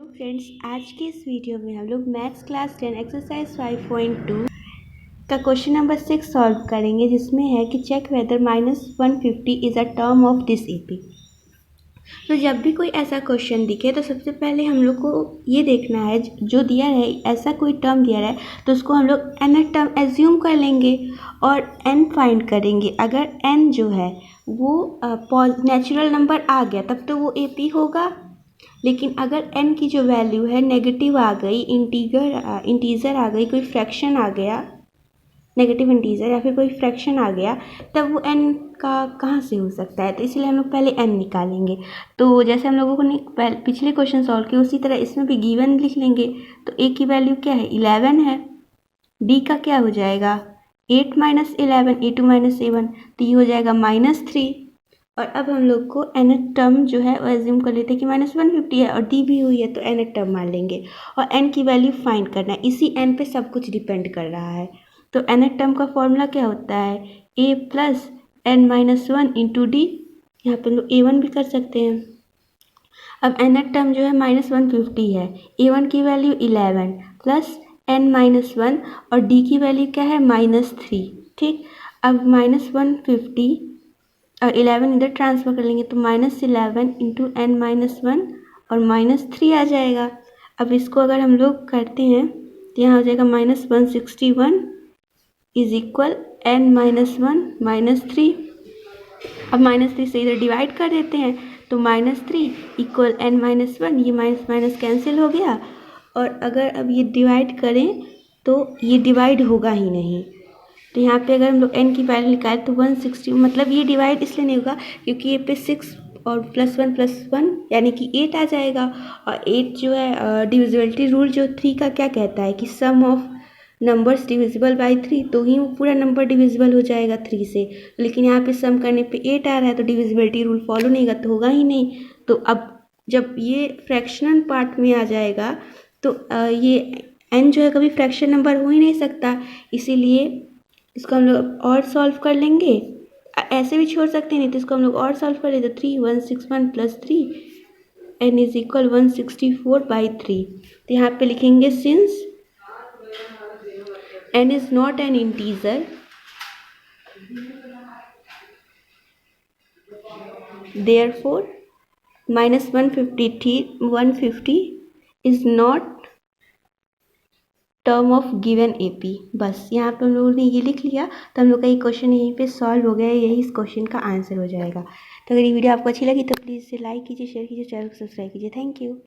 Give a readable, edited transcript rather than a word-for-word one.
Friends, आज के इस वीडियो में हम लोग मैथ्स क्लास 10 एक्सरसाइज 5.2 का क्वेश्चन नंबर 6 सॉल्व करेंगे, जिसमें है कि check whether -150 is a term of this AP. तो जब भी कोई ऐसा क्वेश्चन दिखे तो सबसे पहले हम लोग को ये देखना है, जो दिया है ऐसा कोई टर्म दिया है तो उसको हम लोग n टर्म एज्यूम कर लेंगे और n फाइंड करेंगे। अगर n जो है वो नेचुरल नंबर आ गया तब तो वो एपी होगा, लेकिन अगर n की जो वैल्यू है नेगेटिव आ गई, इंटीजर आ गई, कोई फ्रैक्शन आ गया, नेगेटिव इंटीजर या फिर कोई फ्रैक्शन आ गया, तब वो n का कहाँ से हो सकता है। तो इसलिए हम लोग पहले n निकालेंगे। तो जैसे हम लोगों ने पिछले क्वेश्चन सॉल्व किए उसी तरह इसमें भी गिवन लिख लेंगे। तो a की वैल्यू क्या है, 11 है। d का क्या हो जाएगा, 8 - 11, a2 - a1, तो ये हो जाएगा -3। और अब हम लोग को nth टर्म जो है वो एज्यूम कर लेते हैं कि -150 है और दी भी हुई है, तो nth टर्म मान लेंगे और n की वैल्यू फाइंड करना है। इसी n पे सब कुछ डिपेंड कर रहा है। तो nth टर्म का फॉर्मूला क्या होता है, a + n - 1 × d। यहाँ पे हम लोग a1 भी कर सकते हैं। अब nth टर्म जो है -150 है, a1 की वैल्यू 11 + n - 1 और d की वैल्यू क्या है, -3। ठीक, अब -150 और 11 इधर ट्रांसफर कर लेंगे तो -11 × n - 1 और -3 आ जाएगा। अब इसको अगर हम लोग करते हैं तो यहाँ हो जाएगा -161 = n - 1 - 3। अब -3 से इधर डिवाइड कर देते हैं तो -3 = n - 1, ये माइनस माइनस कैंसिल हो गया। और अगर अब ये डिवाइड करें तो ये डिवाइड होगा ही नहीं। तो यहाँ पे अगर हम लोग n की वैल्यू निकालें तो 160, मतलब ये डिवाइड इसलिए नहीं होगा क्योंकि ये पे 6 और +1 + 1 यानी कि 8 आ जाएगा। और 8 जो है डिविजिबिलिटी रूल जो 3 का क्या कहता है कि सम ऑफ नंबर्स डिविजिबल बाय 3, तो ही वो पूरा नंबर डिविजिबल हो जाएगा 3 से। लेकिन यहाँ पे सम करने पे 8 आ रहा है तो डिविजिबिलिटी रूल फॉलो नहीं होगा, तो होगा ही नहीं। तो अब जब ये फ्रैक्शनल पार्ट में आ जाएगा तो ये n जो है कभी फ्रैक्शन नंबर हो ही नहीं सकता, इसीलिए इसको हम लोग और सॉल्व कर लेंगे। ऐसे भी छोड़ सकते हैं, नहीं तो इसको हम लोग और सॉल्व कर लेते। 3161 + 3 n = 164/3। तो यहाँ पे लिखेंगे since n is not an integer, therefore -150 is not term of given AP. बस यहाँ पे हम लोगों ने ये लिख लिया तो हम लोग का ये क्वेश्चन यहीं पे सॉल्व हो गया, यही इस क्वेश्चन का आंसर हो जाएगा। तो अगर ये वीडियो आपको अच्छी लगी तो प्लीज़ इसे लाइक कीजिए, शेयर कीजिए, चैनल को सब्सक्राइब कीजिए। Thank you.